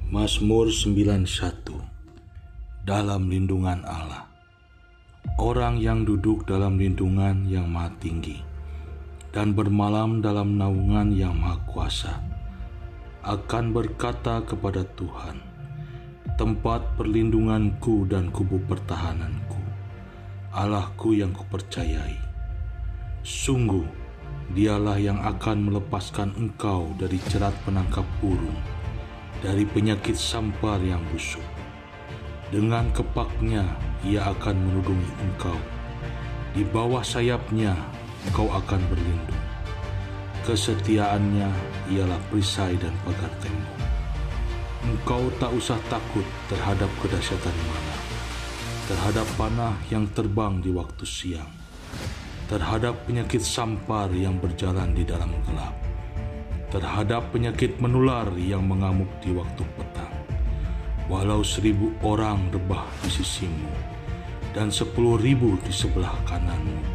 Mazmur 91. Dalam lindungan Allah. Orang yang duduk dalam lindungan yang maha tinggi dan bermalam dalam naungan yang maha kuasa akan berkata kepada Tuhan, tempat perlindunganku dan kubu pertahananku, Allahku yang kupercayai. Sungguh, dialah yang akan melepaskan engkau dari jerat penangkap burung, dari penyakit sampar yang busuk. Dengan kepaknya ia akan melindungi engkau. Di bawah sayapnya engkau akan berlindung. Kesetiaannya ialah perisai dan pagar tembok. Engkau tak usah takut terhadap kedahsyatan manah, terhadap panah yang terbang di waktu siang, terhadap penyakit sampar yang berjalan di dalam gelap, terhadap penyakit menular yang mengamuk di waktu petang. Walau 1.000 orang rebah di sisimu dan 10.000 di sebelah kananmu,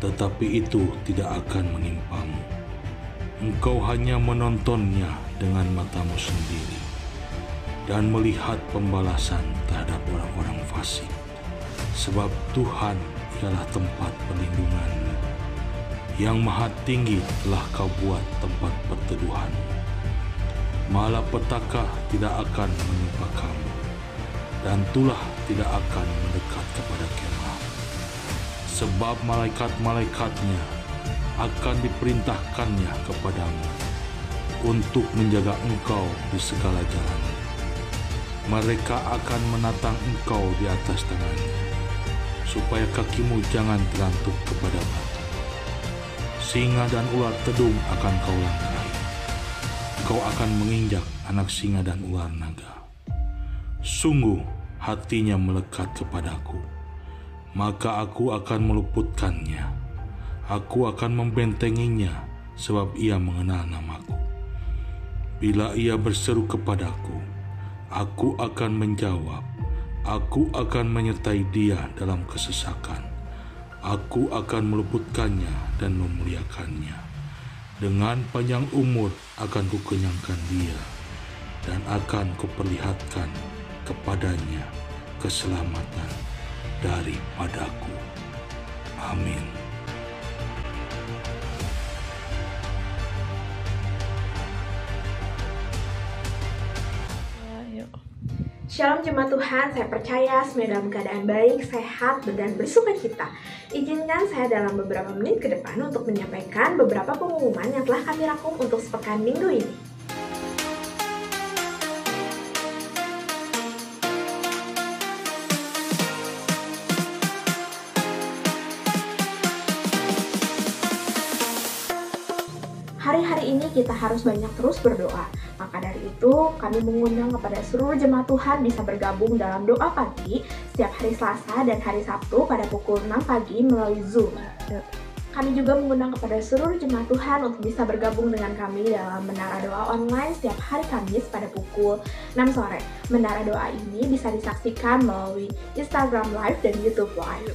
tetapi itu tidak akan menimpamu. Engkau hanya menontonnya dengan matamu sendiri dan melihat pembalasan terhadap orang-orang fasik. Sebab Tuhan ialah tempat perlindunganmu. Yang maha tinggi telah kau buat tempat perteduhanmu. Malapetaka tidak akan menimpa kamu, dan tulah tidak akan mendekat kepada kemah. Sebab malaikat-malaikatnya akan diperintahkannya kepadamu untuk menjaga engkau di segala jalan. Mereka akan menatang engkau di atas tangannya, supaya kakimu jangan terantuk kepada batu. Singa dan ular tedung akan kau langkahi. Kau akan menginjak anak singa dan ular naga. Sungguh hatinya melekat kepadaku, maka aku akan meluputkannya. Aku akan membentenginya, sebab ia mengenal namaku. Bila ia berseru kepadaku, aku akan menjawab. Aku akan menyertai dia dalam kesesakan. Aku akan meluputkannya dan memuliakannya. Dengan panjang umur akan kukenyangkan dia, dan akan kuperlihatkan kepadanya keselamatan daripadaku. Amin. Shalom jemaat Tuhan, saya percaya semuanya dalam keadaan baik, sehat, dan bersuka cita. Izinkan saya dalam beberapa menit ke depan untuk menyampaikan beberapa pengumuman yang telah kami rangkum untuk sepekan minggu ini. Hari-hari ini kita harus banyak terus berdoa. Maka dari itu, kami mengundang kepada seluruh jemaat Tuhan bisa bergabung dalam doa pagi setiap hari Selasa dan hari Sabtu pada pukul 6 pagi melalui Zoom. Kami juga mengundang kepada seluruh jemaat Tuhan untuk bisa bergabung dengan kami dalam Menara Doa Online setiap hari Kamis pada pukul 6 sore. Menara Doa ini bisa disaksikan melalui Instagram Live dan YouTube Live.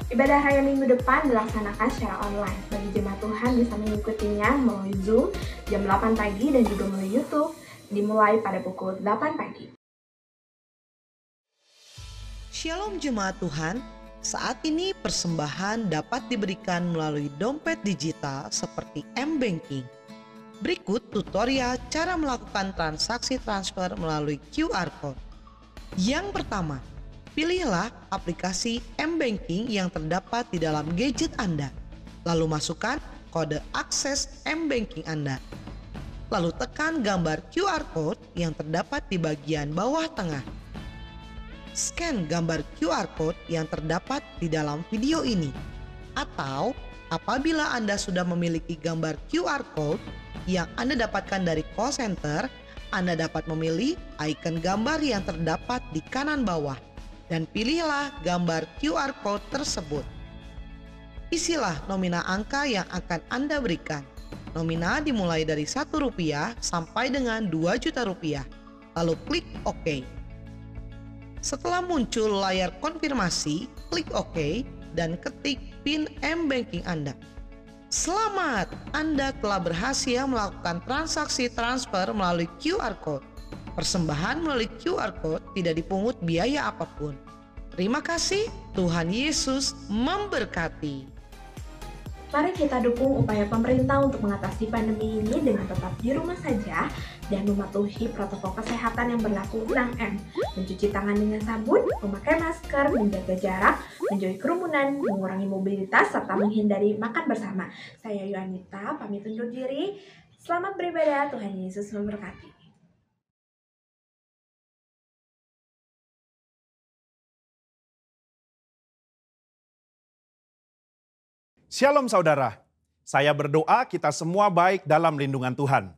Ibadah raya minggu depan dilaksanakan secara online. Bagi jemaat Tuhan bisa mengikutinya melalui Zoom jam 8 pagi dan juga melalui YouTube dimulai pada pukul 8 pagi. Shalom jemaat Tuhan, saat ini persembahan dapat diberikan melalui dompet digital seperti M-Banking. Berikut tutorial cara melakukan transaksi transfer melalui QR Code. Yang pertama, pilihlah aplikasi M-Banking yang terdapat di dalam gadget Anda. Lalu masukkan kode akses M-Banking Anda. Lalu tekan gambar QR Code yang terdapat di bagian bawah tengah. Scan gambar QR Code yang terdapat di dalam video ini. Atau apabila Anda sudah memiliki gambar QR Code yang Anda dapatkan dari call center, Anda dapat memilih icon gambar yang terdapat di kanan bawah. Dan pilihlah gambar QR Code tersebut. Isilah nominal angka yang akan Anda berikan. Nominal dimulai dari Rp1 sampai dengan Rp2.000.000. Lalu klik OK. Setelah muncul layar konfirmasi, klik OK dan ketik PIN M-Banking Anda. Selamat, Anda telah berhasil melakukan transaksi transfer melalui QR Code. Persembahan melalui QR Code tidak dipungut biaya apapun. Terima kasih, Tuhan Yesus memberkati. Mari kita dukung upaya pemerintah untuk mengatasi pandemi ini dengan tetap di rumah saja dan mematuhi protokol kesehatan yang berlaku 6M. Mencuci tangan dengan sabun, memakai masker, menjaga jarak, menjauhi kerumunan, mengurangi mobilitas, serta menghindari makan bersama. Saya Yuanita, pamit undur diri. Selamat beribadah, Tuhan Yesus memberkati. Shalom saudara, saya berdoa kita semua baik dalam lindungan Tuhan.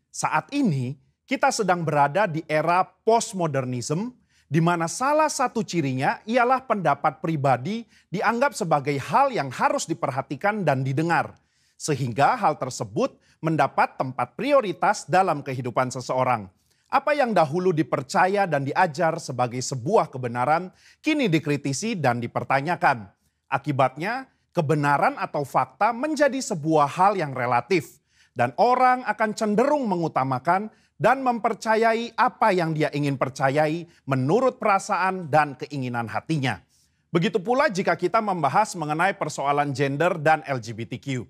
Saat ini kita sedang berada di era postmodernism, di mana salah satu cirinya ialah pendapat pribadi dianggap sebagai hal yang harus diperhatikan dan didengar. Sehingga hal tersebut mendapat tempat prioritas dalam kehidupan seseorang. Apa yang dahulu dipercaya dan diajar sebagai sebuah kebenaran, kini dikritisi dan dipertanyakan. Akibatnya, kebenaran atau fakta menjadi sebuah hal yang relatif. Dan orang akan cenderung mengutamakan dan mempercayai apa yang dia ingin percayai menurut perasaan dan keinginan hatinya. Begitu pula jika kita membahas mengenai persoalan gender dan LGBTQ.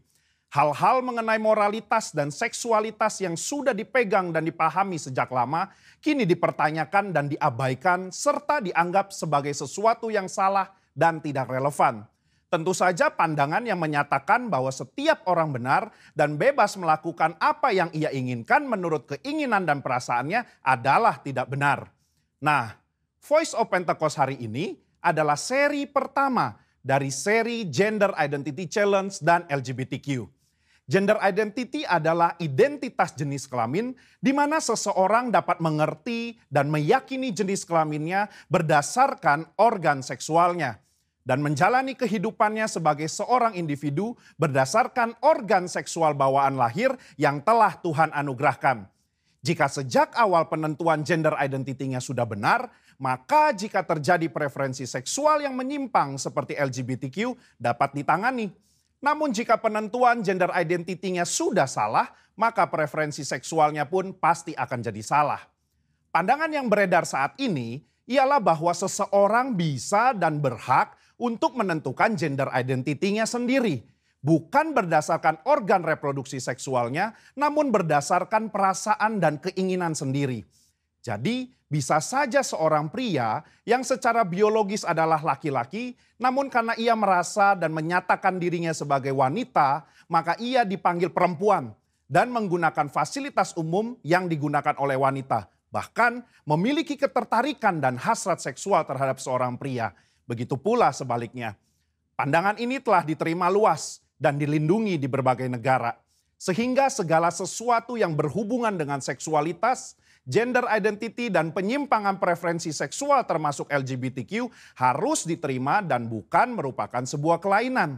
Hal-hal mengenai moralitas dan seksualitas yang sudah dipegang dan dipahami sejak lama, kini dipertanyakan dan diabaikan serta dianggap sebagai sesuatu yang salah dan tidak relevan. Tentu saja pandangan yang menyatakan bahwa setiap orang benar dan bebas melakukan apa yang ia inginkan menurut keinginan dan perasaannya adalah tidak benar. Nah, Voice of Pentecost hari ini adalah seri pertama dari seri Gender Identity Challenge dan LGBTQ. Gender identity adalah identitas jenis kelamin di mana seseorang dapat mengerti dan meyakini jenis kelaminnya berdasarkan organ seksualnya. Dan menjalani kehidupannya sebagai seorang individu berdasarkan organ seksual bawaan lahir yang telah Tuhan anugerahkan. Jika sejak awal penentuan gender identity-nya sudah benar, maka jika terjadi preferensi seksual yang menyimpang seperti LGBTQ dapat ditangani. Namun jika penentuan gender identity-nya sudah salah, maka preferensi seksualnya pun pasti akan jadi salah. Pandangan yang beredar saat ini ialah bahwa seseorang bisa dan berhak untuk menentukan gender identity-nya sendiri. Bukan berdasarkan organ reproduksi seksualnya, namun berdasarkan perasaan dan keinginan sendiri. Jadi bisa saja seorang pria yang secara biologis adalah laki-laki, namun karena ia merasa dan menyatakan dirinya sebagai wanita, maka ia dipanggil perempuan dan menggunakan fasilitas umum yang digunakan oleh wanita. Bahkan memiliki ketertarikan dan hasrat seksual terhadap seorang pria. Begitu pula sebaliknya. Pandangan ini telah diterima luas dan dilindungi di berbagai negara. Sehingga segala sesuatu yang berhubungan dengan seksualitas, gender identity dan penyimpangan preferensi seksual termasuk LGBTQ harus diterima dan bukan merupakan sebuah kelainan.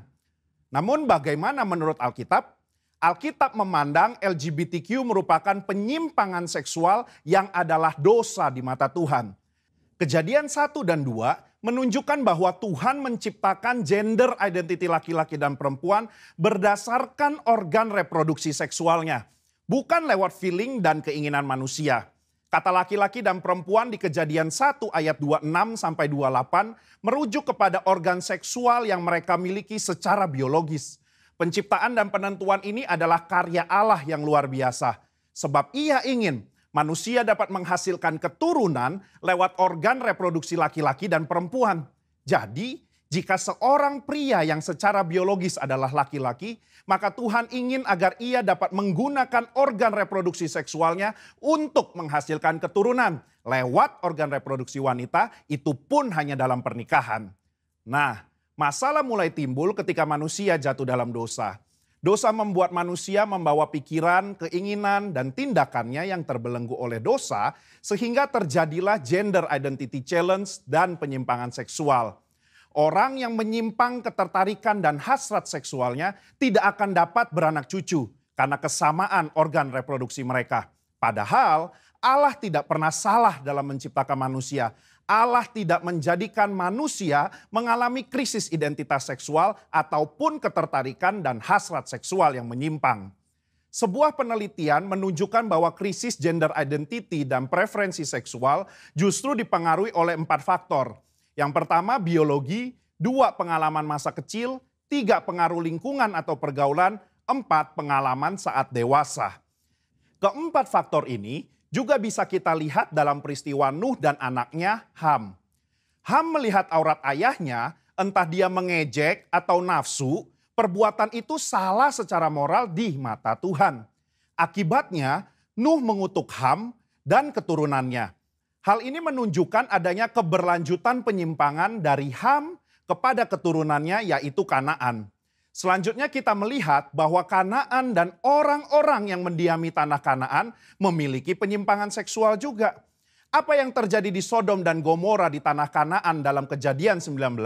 Namun bagaimana menurut Alkitab? Alkitab memandang LGBTQ merupakan penyimpangan seksual yang adalah dosa di mata Tuhan. Kejadian 1 dan 2 menunjukkan bahwa Tuhan menciptakan gender identity laki-laki dan perempuan berdasarkan organ reproduksi seksualnya. Bukan lewat feeling dan keinginan manusia. Kata laki-laki dan perempuan di Kejadian 1 ayat 26-28 merujuk kepada organ seksual yang mereka miliki secara biologis. Penciptaan dan penentuan ini adalah karya Allah yang luar biasa. Sebab ia ingin manusia dapat menghasilkan keturunan lewat organ reproduksi laki-laki dan perempuan. Jadi, jika seorang pria yang secara biologis adalah laki-laki, maka Tuhan ingin agar ia dapat menggunakan organ reproduksi seksualnya untuk menghasilkan keturunan lewat organ reproduksi wanita, itu pun hanya dalam pernikahan. Nah, masalah mulai timbul ketika manusia jatuh dalam dosa. Dosa membuat manusia membawa pikiran, keinginan, dan tindakannya yang terbelenggu oleh dosa, sehingga terjadilah gender identity challenge dan penyimpangan seksual. Orang yang menyimpang ketertarikan dan hasrat seksualnya tidak akan dapat beranak cucu karena kesamaan organ reproduksi mereka. Padahal Allah tidak pernah salah dalam menciptakan manusia. Allah tidak menjadikan manusia mengalami krisis identitas seksual ataupun ketertarikan dan hasrat seksual yang menyimpang. Sebuah penelitian menunjukkan bahwa krisis gender identity dan preferensi seksual justru dipengaruhi oleh 4 faktor. Yang pertama biologi, 2 pengalaman masa kecil, 3 pengaruh lingkungan atau pergaulan, 4 pengalaman saat dewasa. Keempat faktor ini juga bisa kita lihat dalam peristiwa Nuh dan anaknya Ham. Ham melihat aurat ayahnya, entah dia mengejek atau nafsu, perbuatan itu salah secara moral di mata Tuhan. Akibatnya, Nuh mengutuk Ham dan keturunannya. Hal ini menunjukkan adanya keberlanjutan penyimpangan dari Ham kepada keturunannya yaitu Kanaan. Selanjutnya kita melihat bahwa Kanaan dan orang-orang yang mendiami tanah Kanaan memiliki penyimpangan seksual juga. Apa yang terjadi di Sodom dan Gomora di tanah Kanaan dalam Kejadian 19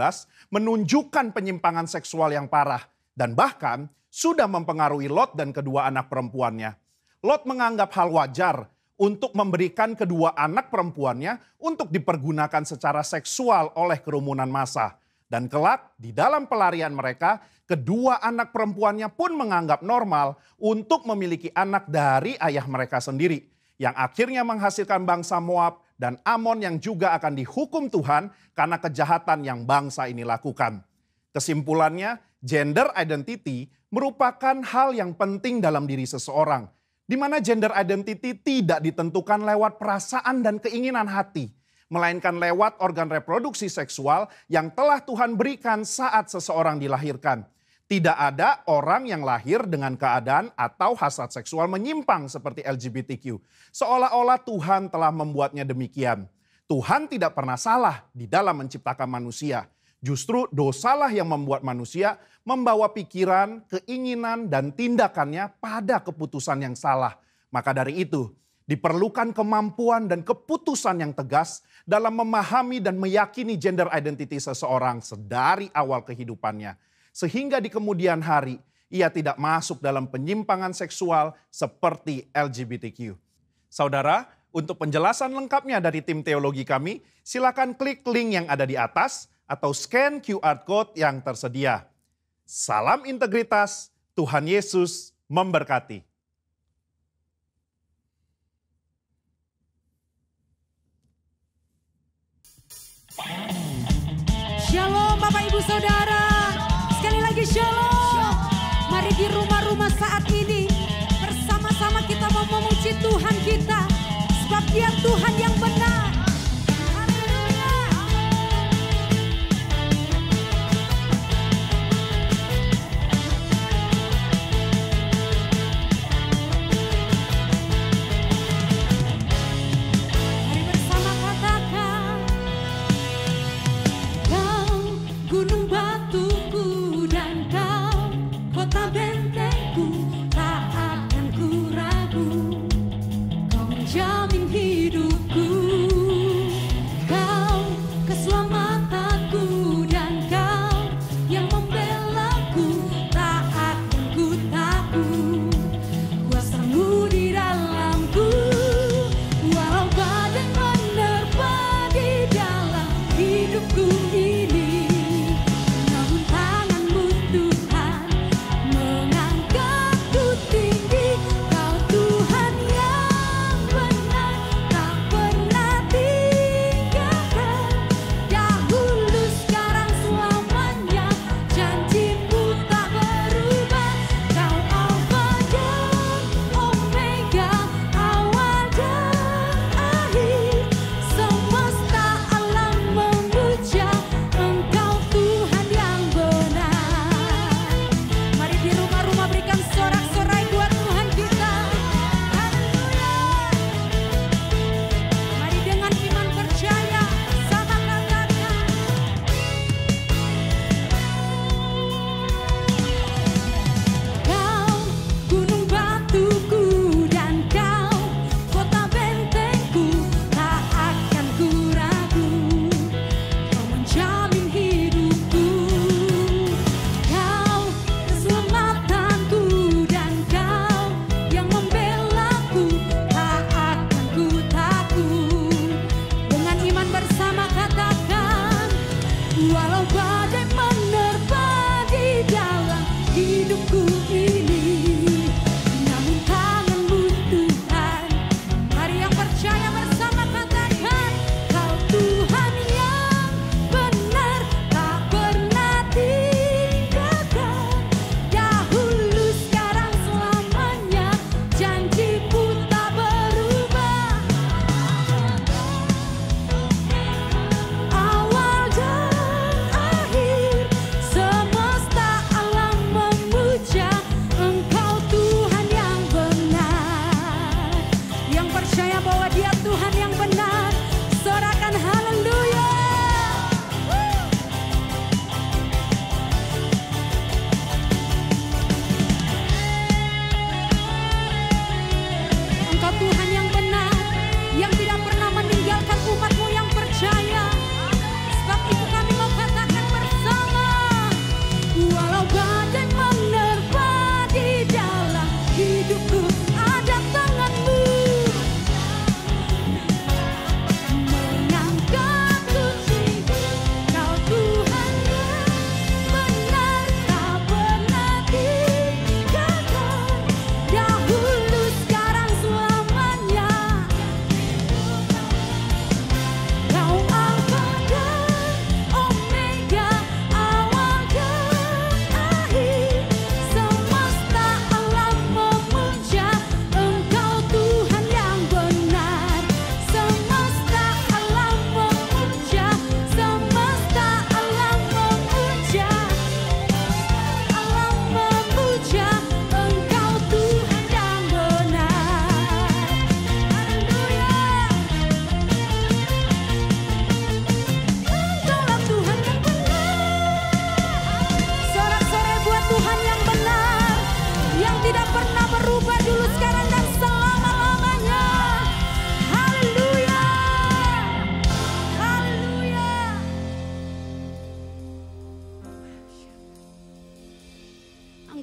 menunjukkan penyimpangan seksual yang parah. Dan bahkan sudah mempengaruhi Lot dan kedua anak perempuannya. Lot menganggap hal wajar untuk memberikan kedua anak perempuannya untuk dipergunakan secara seksual oleh kerumunan massa. Dan kelak di dalam pelarian mereka, kedua anak perempuannya pun menganggap normal untuk memiliki anak dari ayah mereka sendiri. Yang akhirnya menghasilkan bangsa Moab dan Amon yang juga akan dihukum Tuhan karena kejahatan yang bangsa ini lakukan. Kesimpulannya, gender identity merupakan hal yang penting dalam diri seseorang. Di mana gender identity tidak ditentukan lewat perasaan dan keinginan hati, melainkan lewat organ reproduksi seksual yang telah Tuhan berikan saat seseorang dilahirkan. Tidak ada orang yang lahir dengan keadaan atau hasrat seksual menyimpang seperti LGBTQ. Seolah-olah Tuhan telah membuatnya demikian. Tuhan tidak pernah salah di dalam menciptakan manusia. Justru dosalah yang membuat manusia membawa pikiran, keinginan, dan tindakannya pada keputusan yang salah. Maka dari itu, diperlukan kemampuan dan keputusan yang tegas dalam memahami dan meyakini gender identity seseorang sedari awal kehidupannya. Sehingga di kemudian hari, ia tidak masuk dalam penyimpangan seksual seperti LGBTQ. Saudara, untuk penjelasan lengkapnya dari tim teologi kami, silakan klik link yang ada di atas atau scan QR Code yang tersedia. Salam integritas, Tuhan Yesus memberkati. Shalom Bapak Ibu Saudara, sekali lagi shalom. Mari di rumah-rumah saat ini bersama-sama kita mau memuji Tuhan kita, sebab Dia Tuhan yang benar. Gunung batu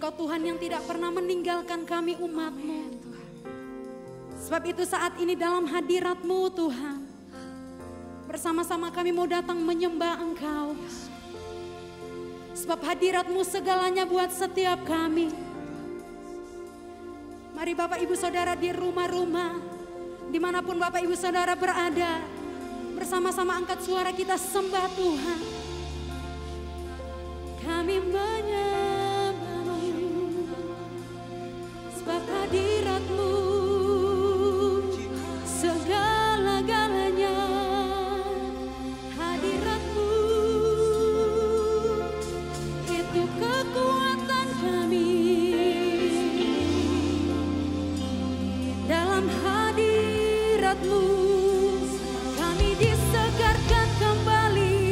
Engkau Tuhan yang tidak pernah meninggalkan kami umat-Mu. Sebab itu saat ini dalam hadirat-Mu Tuhan, bersama-sama kami mau datang menyembah Engkau. Sebab hadirat-Mu segalanya buat setiap kami. Mari Bapak Ibu Saudara di rumah-rumah, dimanapun Bapak Ibu Saudara berada, bersama-sama angkat suara kita sembah Tuhan. Kami menyembah-Mu, sebab hadirat-Mu segala-galanya. Hadirat-Mu itu kekuatan kami. Dalam hadirat-Mu kami disegarkan kembali.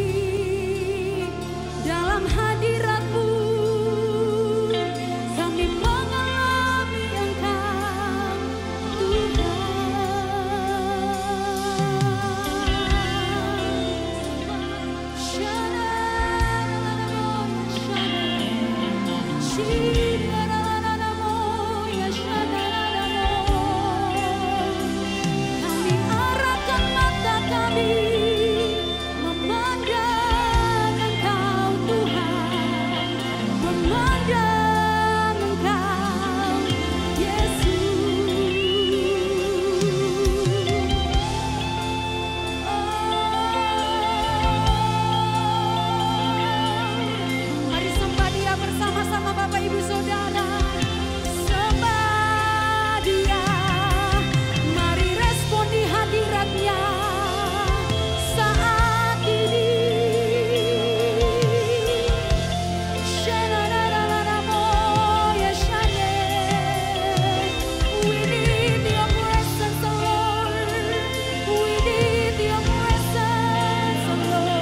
Dalam hadirat-Mu kami mengalami Engkau Tuhan. Kami arahkan mata kami memandang Engkau Tuhan, memandang Engkau Yesus. Mari sembah Dia bersama-sama Bapak Ibu Saudara. Sembah Dia, mari respon di hadirat-Nya saat ini. We need Your presence, oh Lord. We need Your presence, oh Lord.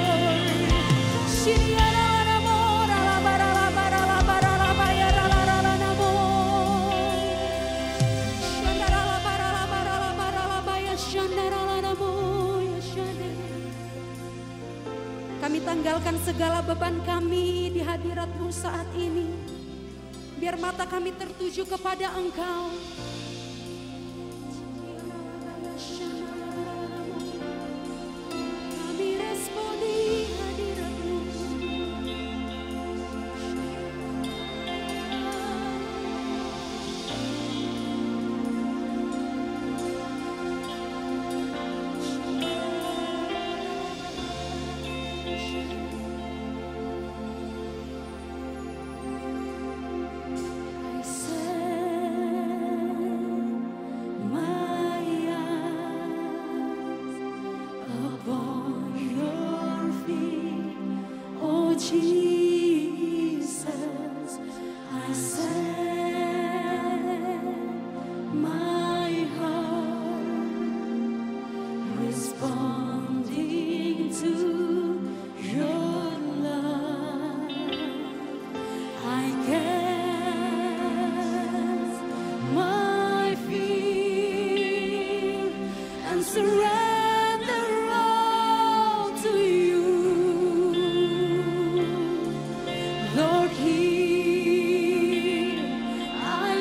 Kami tanggalkan segala beban kami di hadirat-Mu saat ini. Biar mata kami tertuju kepada Engkau. Kami respon di hadirat-Mu. I set my eyes upon Your feet, oh Jesus. I set my heart responding to Your love. I cast my fear and surrender all to You. Lord, here I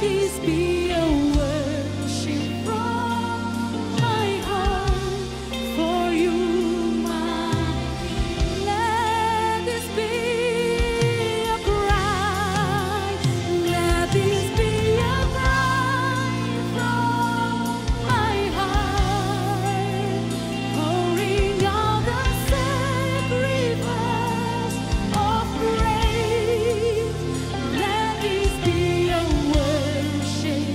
this be a worship from my heart for you, my King. Let this be a cry. Let this be a cry from my heart, pouring out the sacrifice of praise. Let this be a worship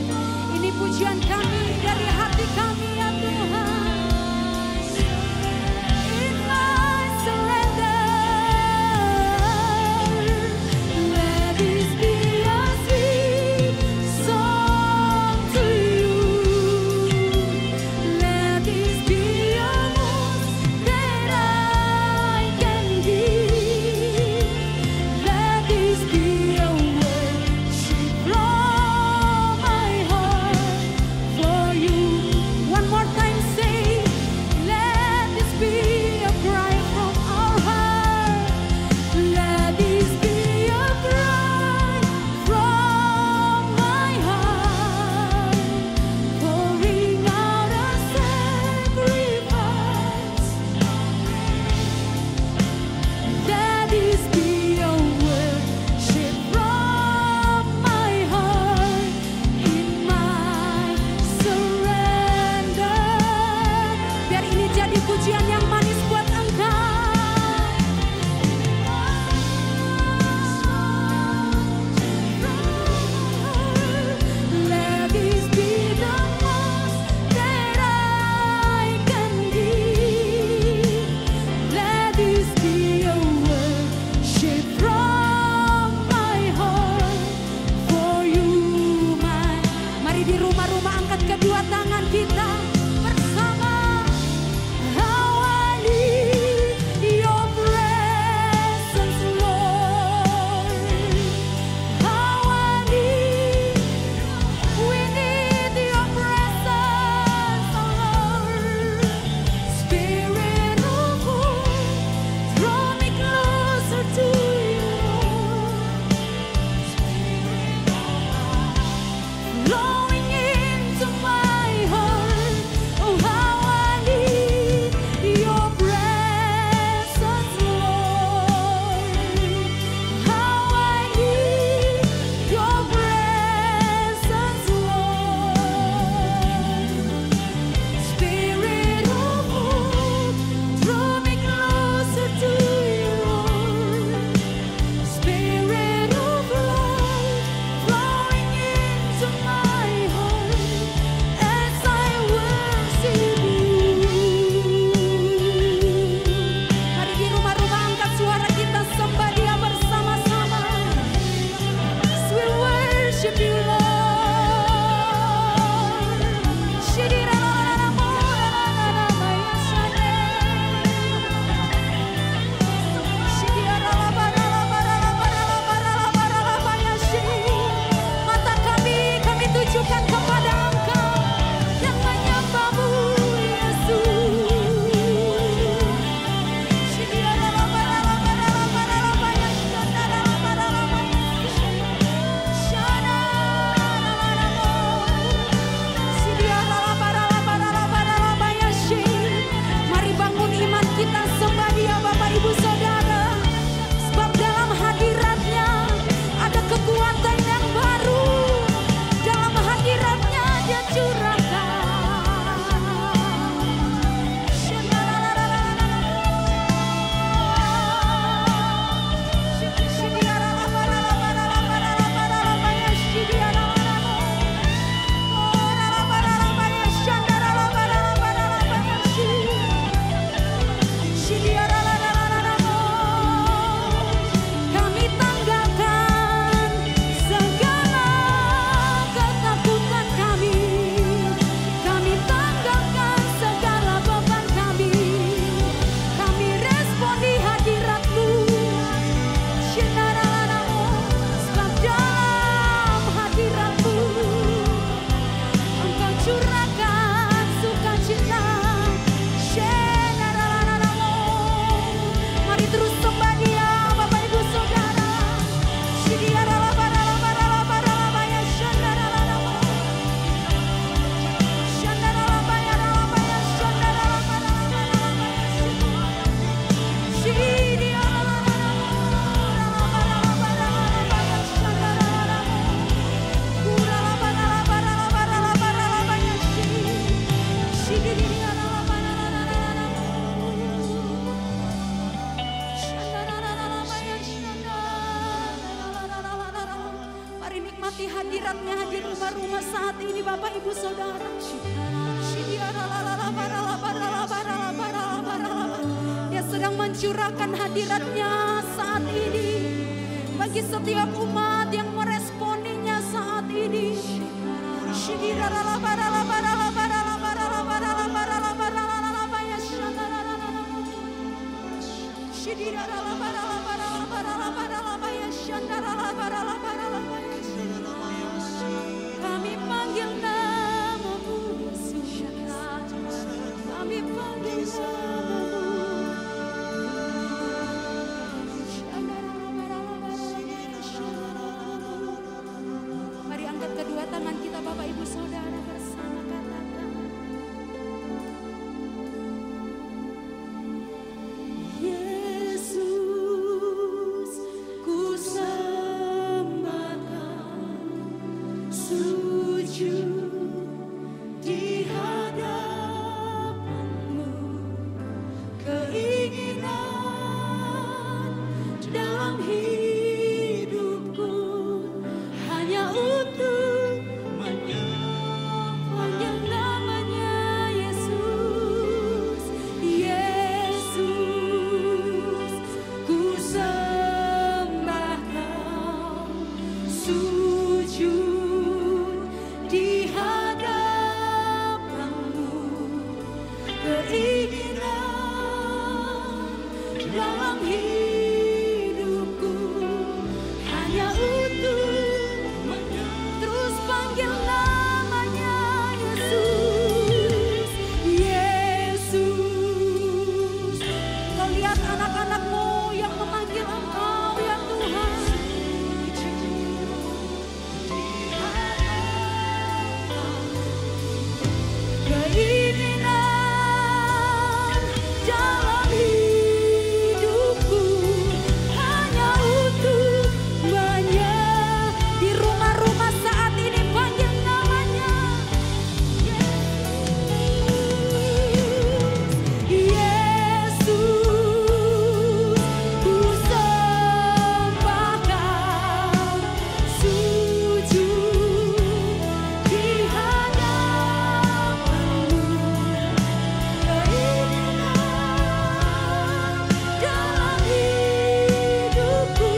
yang hadir rumah-rumah saat ini Bapak Ibu Saudara. Dia sedang mencurahkan hadiratnya saat ini bagi setiap umat yang meresponinya saat ini. Kami panggil namamu Yesus, kami panggil namamu. Mari angkat kedua tangan kita Bapak Ibu Saudara bersama katakan, Yesus, ku sembah Kau, sujud di hadapan-Mu, keinginan dalam hidupku hanya untuk menyembah namanya Yesus. Yesus, ku sembah Kau, sujud di hadapan-Mu, keinginan dalam hidupku hanya untuk terus panggil namanya Yesus. Yesus, Kau lihat anak-anak-Mu yang memanggil Engkau ya Tuhan. Keinginan dalam hidupku hanya untuk di rumah-rumah saat ini panggil namanya Yesus, ku sembah Kau, sujud di hadapan-Mu, keinginan dalam hidupku.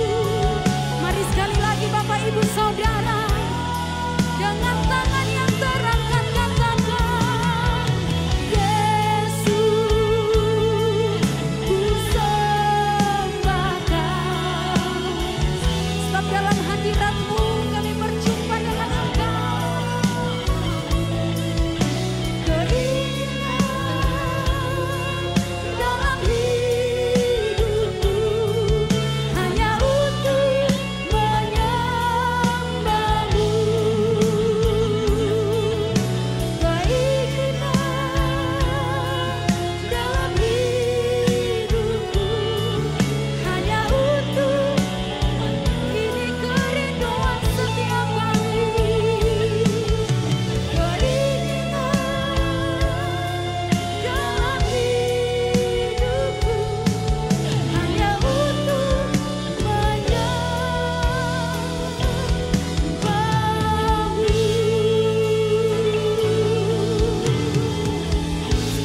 Mari sekali lagi Bapak Ibu Saudara, dengan tangan yang terangkat katakan, Yesus, ku sembah Kau. Sebab dalam hadirat-Mu kami berjumpa dengan Engkau. Keinginan dalam hidupku hanya untuk menyembah-Mu. Keinginan dalam hidupku hanya untuk ini kerinduan setiap kali. Keinginan dalam hidupku hanya untuk menyembah-Mu.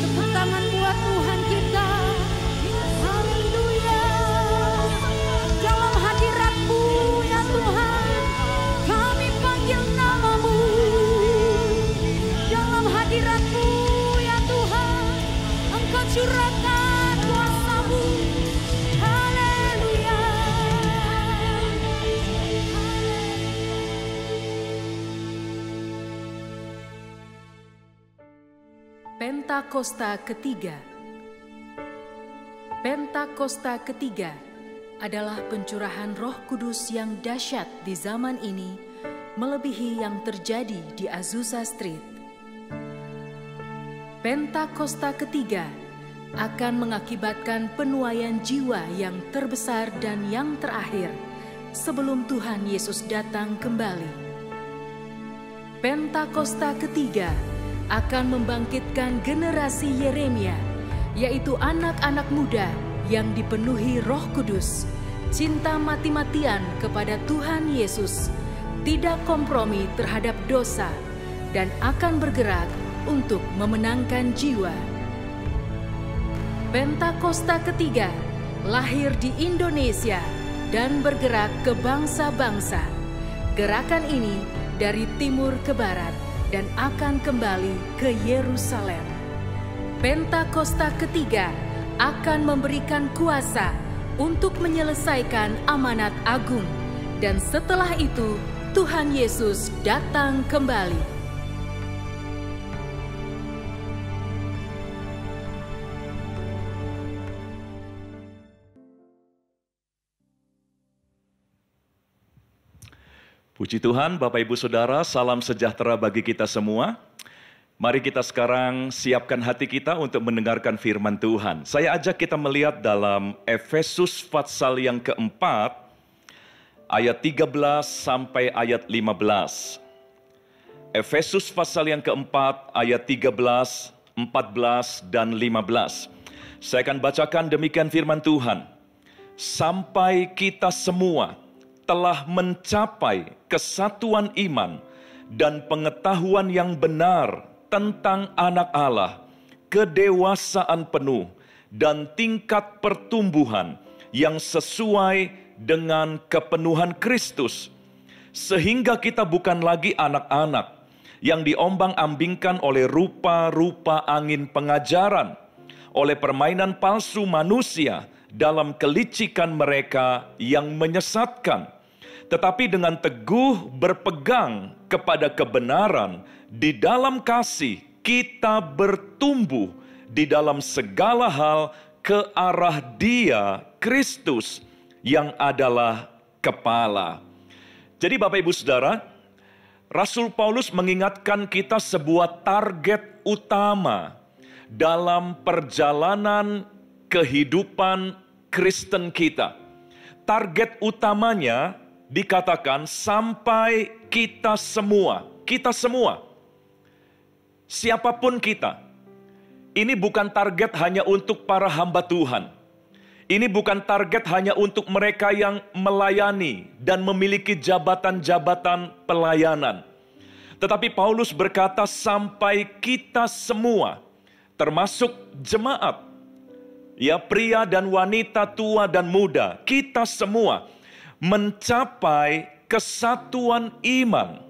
Tepuk tangan buat Tuhan kita. Haleluya. Dalam hadirat-Mu ya Tuhan, kami panggil nama-Mu. Dalam hadirat-Mu ya Tuhan, Engkau curahkan kuasa-Mu. Haleluya. Pentakosta ketiga. Pentakosta ketiga adalah pencurahan Roh Kudus yang dahsyat di zaman ini, melebihi yang terjadi di Azusa Street. Pentakosta ketiga akan mengakibatkan penuaian jiwa yang terbesar dan yang terakhir sebelum Tuhan Yesus datang kembali. Pentakosta ketiga akan membangkitkan generasi Yeremia, yaitu anak-anak muda yang dipenuhi Roh Kudus, cinta mati-matian kepada Tuhan Yesus, tidak kompromi terhadap dosa, dan akan bergerak untuk memenangkan jiwa. Pentakosta ketiga lahir di Indonesia dan bergerak ke bangsa-bangsa. Gerakan ini dari timur ke barat dan akan kembali ke Yerusalem. Pentakosta ketiga akan memberikan kuasa untuk menyelesaikan amanat agung, dan setelah itu Tuhan Yesus datang kembali. Puji Tuhan, Bapak Ibu Saudara, salam sejahtera bagi kita semua. Mari kita sekarang siapkan hati kita untuk mendengarkan firman Tuhan. Saya ajak kita melihat dalam Efesus pasal yang keempat, ayat 13 sampai ayat 15. Efesus pasal yang keempat, ayat 13, 14, dan 15. Saya akan bacakan demikian firman Tuhan. Sampai kita semua telah mencapai kesatuan iman dan pengetahuan yang benar tentang anak Allah, kedewasaan penuh dan tingkat pertumbuhan yang sesuai dengan kepenuhan Kristus, sehingga kita bukan lagi anak-anak yang diombang-ambingkan oleh rupa-rupa angin pengajaran, oleh permainan palsu manusia dalam kelicikan mereka yang menyesatkan, tetapi dengan teguh berpegang kepada kebenaran di dalam kasih, kita bertumbuh di dalam segala hal ke arah Dia, Kristus, yang adalah kepala. Jadi Bapak Ibu Saudara, Rasul Paulus mengingatkan kita sebuah target utama dalam perjalanan kehidupan Kristen kita. Target utamanya dikatakan sampai kita semua, siapapun kita. Ini bukan target hanya untuk para hamba Tuhan. Ini bukan target hanya untuk mereka yang melayani dan memiliki jabatan-jabatan pelayanan. Tetapi Paulus berkata sampai kita semua, termasuk jemaat, ya, pria dan wanita, tua dan muda, kita semua mencapai kesatuan iman.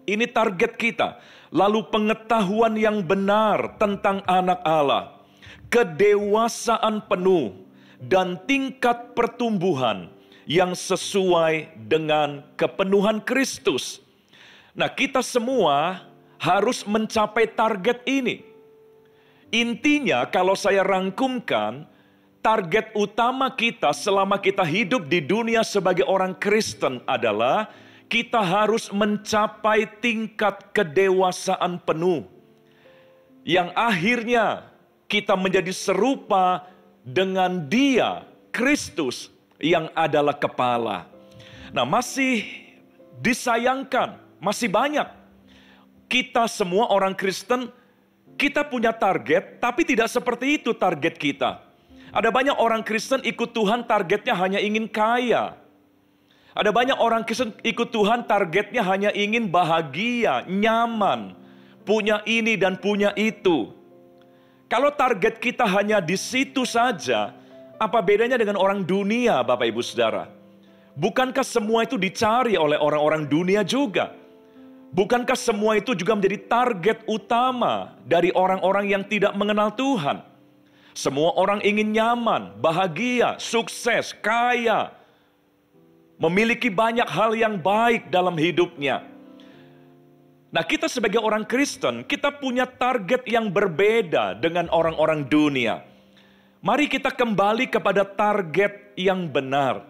Ini target kita. Lalu pengetahuan yang benar tentang anak Allah, kedewasaan penuh, dan tingkat pertumbuhan yang sesuai dengan kepenuhan Kristus. Nah, kita semua harus mencapai target ini. Intinya, kalau saya rangkumkan, target utama kita selama kita hidup di dunia sebagai orang Kristen adalah kita harus mencapai tingkat kedewasaan penuh, yang akhirnya kita menjadi serupa dengan Dia, Kristus, yang adalah kepala. Nah, masih disayangkan, masih banyak kita semua orang Kristen, kita punya target, tapi tidak seperti itu target kita. Ada banyak orang Kristen ikut Tuhan targetnya hanya ingin kaya. Ada banyak orang Kristen ikut Tuhan targetnya hanya ingin bahagia, nyaman, punya ini dan punya itu. Kalau target kita hanya di situ saja, apa bedanya dengan orang dunia, Bapak Ibu Saudara? Bukankah semua itu dicari oleh orang-orang dunia juga? Bukankah semua itu juga menjadi target utama dari orang-orang yang tidak mengenal Tuhan? Semua orang ingin nyaman, bahagia, sukses, kaya, memiliki banyak hal yang baik dalam hidupnya. Nah, kita sebagai orang Kristen, kita punya target yang berbeda dengan orang-orang dunia. Mari kita kembali kepada target yang benar.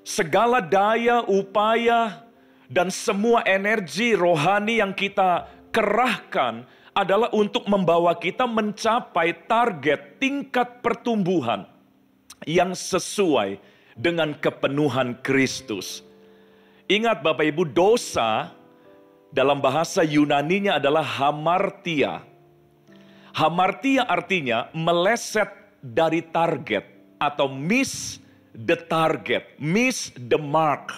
Segala daya, upaya, dan semua energi rohani yang kita kerahkan adalah untuk membawa kita mencapai target tingkat pertumbuhan yang sesuai dengan kepenuhan Kristus. Ingat Bapak Ibu, dosa dalam bahasa Yunaninya adalah hamartia. Hamartia artinya meleset dari target atau miss the target, miss the mark.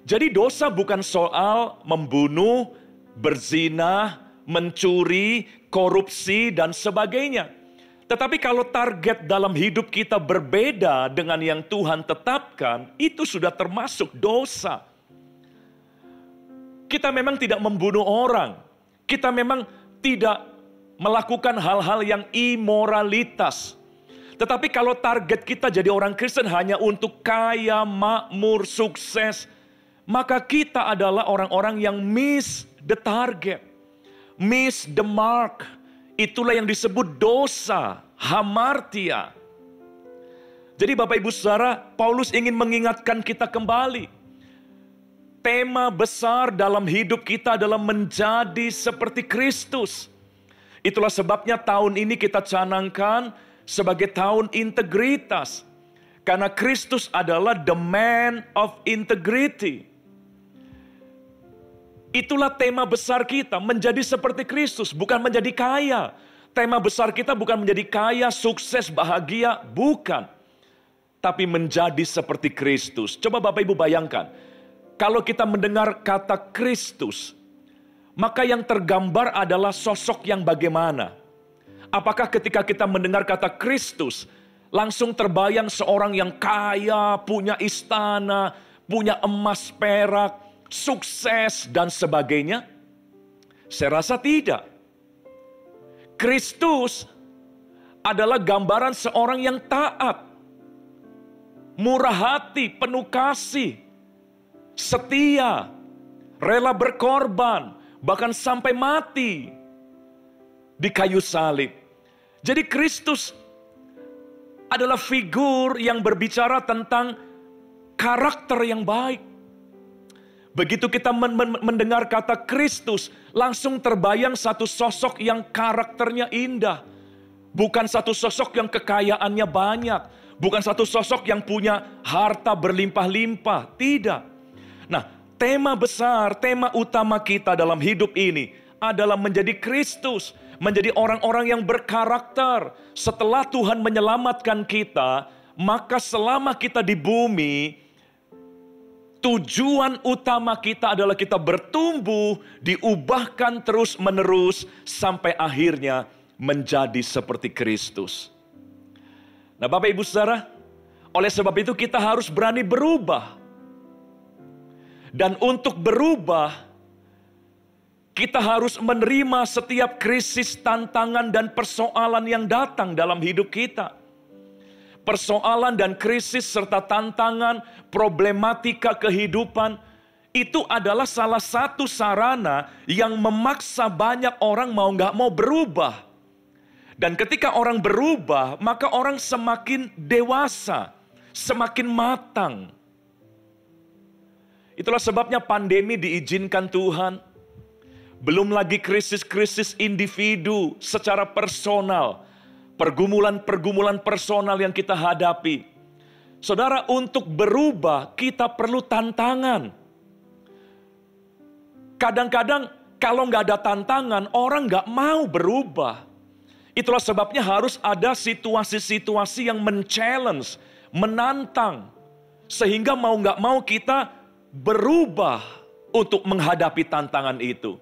Jadi dosa bukan soal membunuh, berzina, mencuri, korupsi, dan sebagainya. Tetapi kalau target dalam hidup kita berbeda dengan yang Tuhan tetapkan, itu sudah termasuk dosa. Kita memang tidak membunuh orang. Kita memang tidak melakukan hal-hal yang imoralitas. Tetapi kalau target kita jadi orang Kristen hanya untuk kaya, makmur, sukses, maka kita adalah orang-orang yang miss the target. Miss the mark. Itulah yang disebut dosa, hamartia. Jadi Bapak Ibu Saudara, Paulus ingin mengingatkan kita kembali. Tema besar dalam hidup kita adalah menjadi seperti Kristus. Itulah sebabnya tahun ini kita canangkan sebagai tahun integritas. Karena Kristus adalah the man of integrity. Itulah tema besar kita, menjadi seperti Kristus, bukan menjadi kaya. Tema besar kita bukan menjadi kaya, sukses, bahagia, bukan. Tapi menjadi seperti Kristus. Coba Bapak Ibu bayangkan, kalau kita mendengar kata Kristus, maka yang tergambar adalah sosok yang bagaimana? Apakah ketika kita mendengar kata Kristus, langsung terbayang seorang yang kaya, punya istana, punya emas perak, sukses dan sebagainya? Saya rasa tidak. Kristus adalah gambaran seorang yang taat, murah hati, penuh kasih, setia, rela berkorban, bahkan sampai mati di kayu salib. Jadi Kristus adalah figur yang berbicara tentang karakter yang baik. Begitu kita mendengar kata Kristus, langsung terbayang satu sosok yang karakternya indah. Bukan satu sosok yang kekayaannya banyak. Bukan satu sosok yang punya harta berlimpah-limpah. Tidak. Nah, tema besar, tema utama kita dalam hidup ini adalah menjadi Kristus. Menjadi orang-orang yang berkarakter. Setelah Tuhan menyelamatkan kita, maka selama kita di bumi, tujuan utama kita adalah kita bertumbuh, diubahkan terus-menerus sampai akhirnya menjadi seperti Kristus. Nah, Bapak Ibu Saudara, oleh sebab itu kita harus berani berubah. Dan untuk berubah, kita harus menerima setiap krisis, tantangan, dan persoalan yang datang dalam hidup kita. Persoalan dan krisis serta tantangan, problematika kehidupan, itu adalah salah satu sarana yang memaksa banyak orang mau nggak mau berubah. Dan ketika orang berubah, maka orang semakin dewasa, semakin matang. Itulah sebabnya pandemi diizinkan Tuhan. Belum lagi krisis-krisis individu secara personal. Pergumulan-pergumulan personal yang kita hadapi. Saudara, untuk berubah kita perlu tantangan. Kadang-kadang kalau nggak ada tantangan, orang nggak mau berubah. Itulah sebabnya harus ada situasi-situasi yang men-challenge, menantang. Sehingga mau nggak mau kita berubah untuk menghadapi tantangan itu.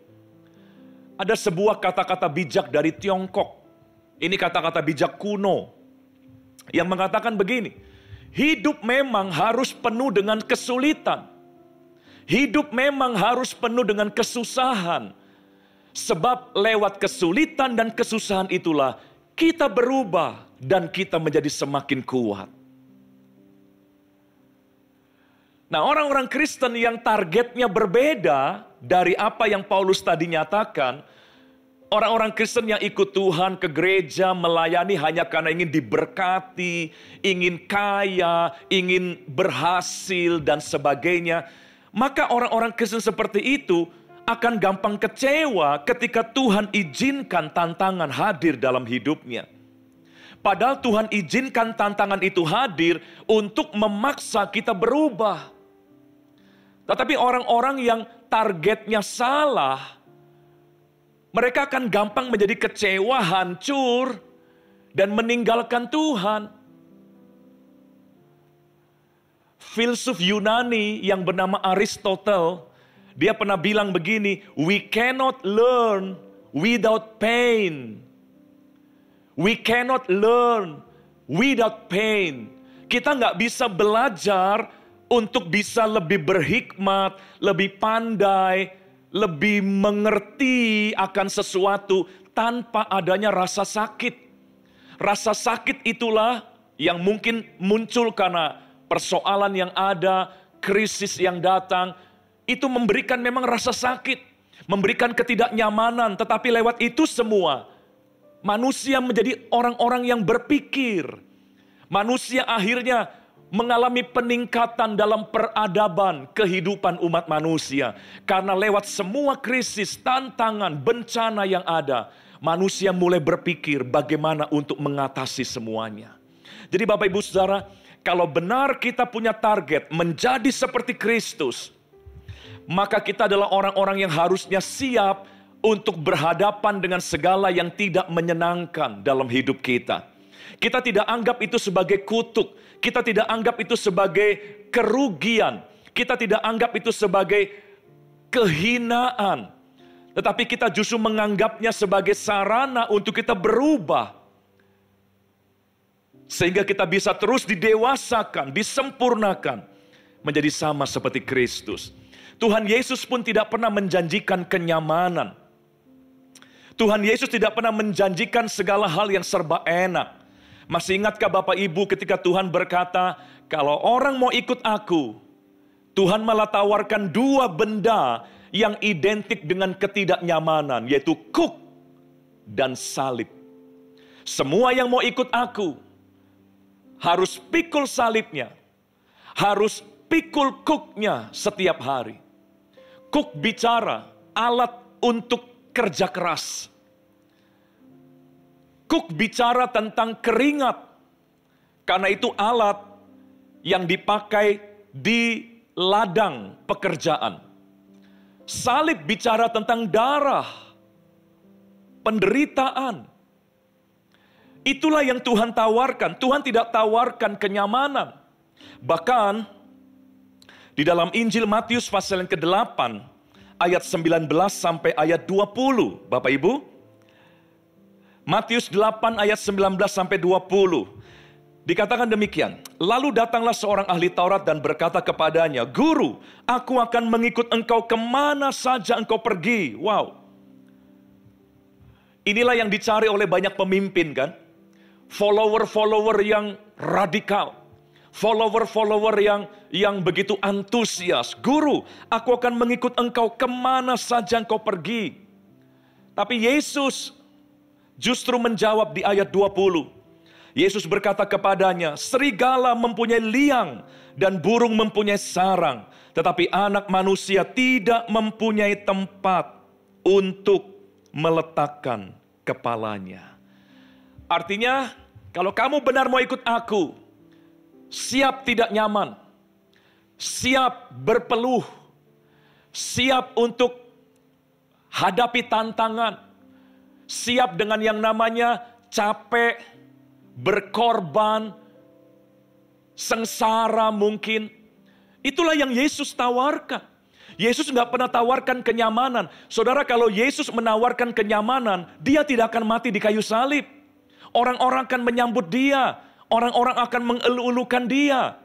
Ada sebuah kata-kata bijak dari Tiongkok. Ini kata-kata bijak kuno yang mengatakan begini, hidup memang harus penuh dengan kesulitan. Hidup memang harus penuh dengan kesusahan. Sebab lewat kesulitan dan kesusahan itulah kita berubah dan kita menjadi semakin kuat. Nah, orang-orang Kristen yang targetnya berbeda dari apa yang Paulus tadi nyatakan, orang-orang Kristen yang ikut Tuhan ke gereja, melayani hanya karena ingin diberkati, ingin kaya, ingin berhasil, dan sebagainya. Maka orang-orang Kristen seperti itu akan gampang kecewa ketika Tuhan izinkan tantangan hadir dalam hidupnya. Padahal Tuhan izinkan tantangan itu hadir untuk memaksa kita berubah. Tetapi orang-orang yang targetnya salah, mereka akan gampang menjadi kecewa, hancur, dan meninggalkan Tuhan. filsuf Yunani yang bernama Aristotle, dia pernah bilang begini, we cannot learn without pain. We cannot learn without pain. Kita nggak bisa belajar untuk bisa lebih berhikmat, lebih pandai, lebih mengerti akan sesuatu tanpa adanya rasa sakit. Rasa sakit itulah yang mungkin muncul karena persoalan yang ada, krisis yang datang, itu memberikan memang rasa sakit, memberikan ketidaknyamanan, tetapi lewat itu semua, manusia menjadi orang-orang yang berpikir. Manusia akhirnya mengalami peningkatan dalam peradaban kehidupan umat manusia. Karena lewat semua krisis, tantangan, bencana yang ada, manusia mulai berpikir bagaimana untuk mengatasi semuanya. Jadi Bapak Ibu Saudara, kalau benar kita punya target menjadi seperti Kristus, maka kita adalah orang-orang yang harusnya siap untuk berhadapan dengan segala yang tidak menyenangkan dalam hidup kita. Kita tidak anggap itu sebagai kutuk, kita tidak anggap itu sebagai kerugian, kita tidak anggap itu sebagai kehinaan. Tetapi kita justru menganggapnya sebagai sarana untuk kita berubah. Sehingga kita bisa terus didewasakan, disempurnakan, menjadi sama seperti Kristus. Tuhan Yesus pun tidak pernah menjanjikan kenyamanan. Tuhan Yesus tidak pernah menjanjikan segala hal yang serba enak. Masih ingatkah Bapak Ibu ketika Tuhan berkata, kalau orang mau ikut aku, Tuhan malah tawarkan dua benda yang identik dengan ketidaknyamanan, yaitu kuk dan salib. Semua yang mau ikut aku, harus pikul salibnya, harus pikul kuknya setiap hari. Kuk bicara, alat untuk kerja keras. Kuk bicara tentang keringat, karena itu alat yang dipakai di ladang pekerjaan. Salib bicara tentang darah, penderitaan. Itulah yang Tuhan tawarkan. Tuhan tidak tawarkan kenyamanan. Bahkan di dalam Injil Matius pasal yang ke-8 ayat 19 sampai ayat 20, Bapak Ibu. Matius 8 ayat 19 sampai 20. Dikatakan demikian, lalu datanglah seorang ahli Taurat dan berkata kepadanya, Guru, aku akan mengikut engkau kemana saja engkau pergi. Wow. Inilah yang dicari oleh banyak pemimpin kan. Follower-follower yang radikal. Follower-follower yang begitu antusias. Guru, aku akan mengikut engkau kemana saja engkau pergi. Tapi Yesus justru menjawab di ayat 20. Yesus berkata kepadanya, serigala mempunyai liang dan burung mempunyai sarang, tetapi anak manusia tidak mempunyai tempat untuk meletakkan kepalanya. Artinya, kalau kamu benar mau ikut aku, siap tidak nyaman, siap berpeluh, siap untuk hadapi tantangan, siap dengan yang namanya capek, berkorban, sengsara mungkin. Itulah yang Yesus tawarkan. Yesus nggak pernah tawarkan kenyamanan. Saudara, kalau Yesus menawarkan kenyamanan, dia tidak akan mati di kayu salib. Orang-orang akan menyambut dia. Orang-orang akan mengeluh-elukan dia.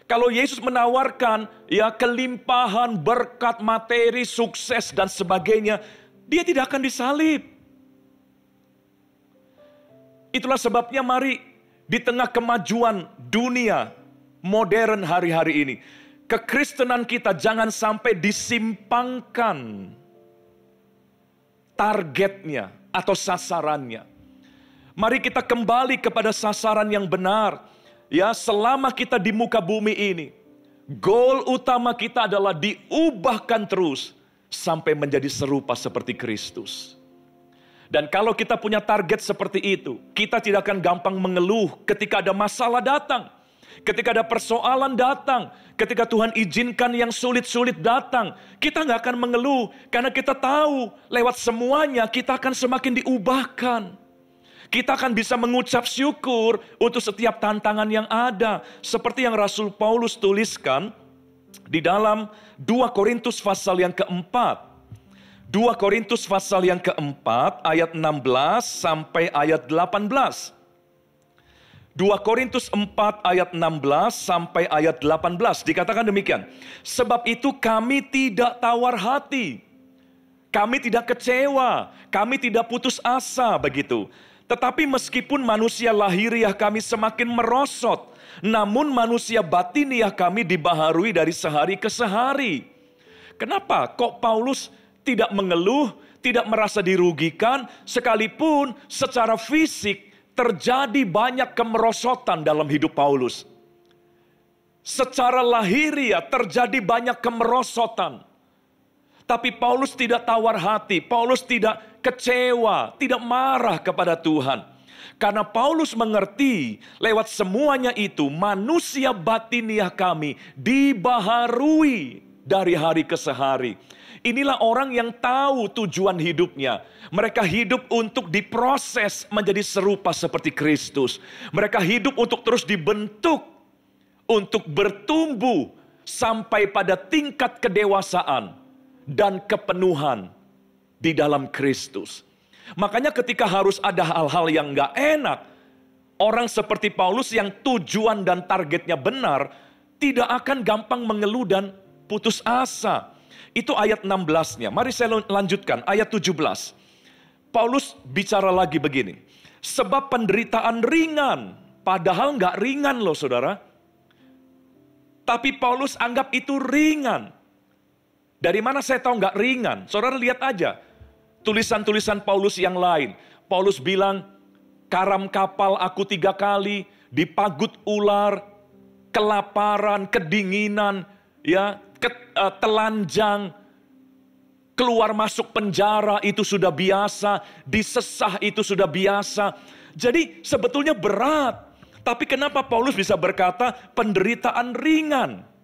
Kalau Yesus menawarkan ya kelimpahan, berkat, materi, sukses dan sebagainya, dia tidak akan disalib. Itulah sebabnya mari di tengah kemajuan dunia modern hari-hari ini, kekristenan kita jangan sampai disimpangkan targetnya atau sasarannya. Mari kita kembali kepada sasaran yang benar. Ya, selama kita di muka bumi ini, goal utama kita adalah diubahkan terus sampai menjadi serupa seperti Kristus. Dan kalau kita punya target seperti itu, kita tidak akan gampang mengeluh ketika ada masalah datang. Ketika ada persoalan datang, ketika Tuhan izinkan yang sulit-sulit datang, kita nggak akan mengeluh. Karena kita tahu lewat semuanya kita akan semakin diubahkan. Kita akan bisa mengucap syukur untuk setiap tantangan yang ada. Seperti yang Rasul Paulus tuliskan di dalam 2 Korintus pasal yang keempat. 2 Korintus pasal yang keempat ayat 16 sampai ayat 18. 2 Korintus 4 ayat 16 sampai ayat 18 dikatakan demikian. Sebab itu kami tidak tawar hati. Kami tidak kecewa, kami tidak putus asa begitu. Tetapi meskipun manusia lahiriah kami semakin merosot, namun manusia batiniah kami dibaharui dari sehari ke sehari. Kenapa kok Paulus tidak mengeluh, tidak merasa dirugikan, sekalipun secara fisik terjadi banyak kemerosotan dalam hidup Paulus. Secara lahiriah terjadi banyak kemerosotan. Tapi Paulus tidak tawar hati, Paulus tidak kecewa, tidak marah kepada Tuhan. Karena Paulus mengerti lewat semuanya itu manusia batiniah kami dibaharui dari hari ke hari. Inilah orang yang tahu tujuan hidupnya. Mereka hidup untuk diproses menjadi serupa seperti Kristus. Mereka hidup untuk terus dibentuk, untuk bertumbuh sampai pada tingkat kedewasaan dan kepenuhan di dalam Kristus. Makanya ketika harus ada hal-hal yang gak enak, orang seperti Paulus yang tujuan dan targetnya benar, tidak akan gampang mengeluh dan putus asa. Itu ayat 16-nya. Mari saya lanjutkan, ayat 17. Paulus bicara lagi begini. Sebab penderitaan ringan, padahal gak ringan loh saudara. Tapi Paulus anggap itu ringan. Dari mana saya tahu nggak ringan? Saudara lihat aja tulisan-tulisan Paulus yang lain. Paulus bilang, karam kapal aku 3 kali, dipagut ular, kelaparan, kedinginan, ya, telanjang, keluar masuk penjara itu sudah biasa, disesah itu sudah biasa. Jadi sebetulnya berat. Tapi kenapa Paulus bisa berkata penderitaan ringan?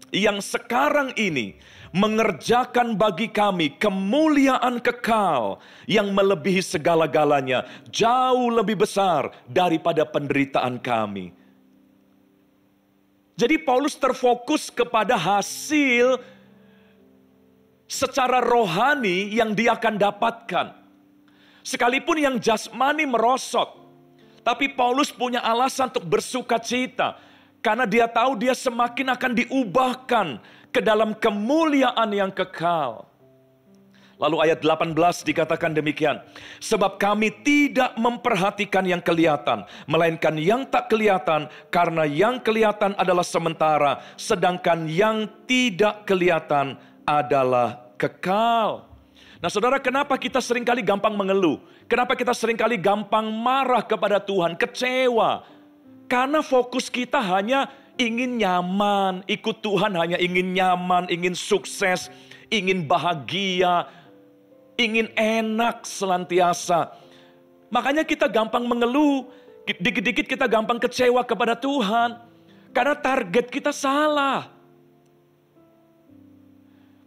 Yang sekarang ini mengerjakan bagi kami kemuliaan kekal yang melebihi segala-galanya, jauh lebih besar daripada penderitaan kami. Jadi Paulus terfokus kepada hasil secara rohani yang dia akan dapatkan. Sekalipun yang jasmani merosot, tapi Paulus punya alasan untuk bersuka cita. Karena dia tahu dia semakin akan diubahkan ke dalam kemuliaan yang kekal. Lalu ayat 18 dikatakan demikian. Sebab kami tidak memperhatikan yang kelihatan, melainkan yang tak kelihatan, karena yang kelihatan adalah sementara, sedangkan yang tidak kelihatan adalah kekal. Nah saudara, kenapa kita seringkali gampang mengeluh? Kenapa kita seringkali gampang marah kepada Tuhan, kecewa? Karena fokus kita hanya ingin nyaman, ikut Tuhan hanya ingin nyaman, ingin sukses, ingin bahagia, ingin enak selantiasa. Makanya kita gampang mengeluh, dikit-dikit kita gampang kecewa kepada Tuhan. Karena target kita salah.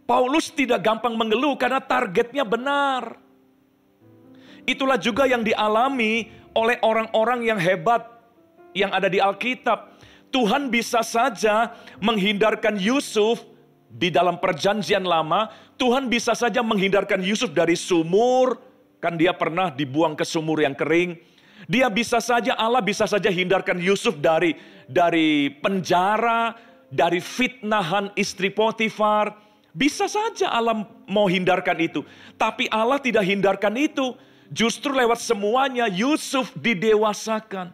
Paulus tidak gampang mengeluh karena targetnya benar. Itulah juga yang dialami oleh orang-orang yang hebat yang ada di Alkitab. Tuhan bisa saja menghindarkan Yusuf di dalam perjanjian lama. Tuhan bisa saja menghindarkan Yusuf dari sumur. Kan dia pernah dibuang ke sumur yang kering. Allah bisa saja hindarkan Yusuf dari penjara, dari fitnahan istri Potifar. Bisa saja Allah mau hindarkan itu. Tapi Allah tidak hindarkan itu. Justru lewat semuanya Yusuf didewasakan.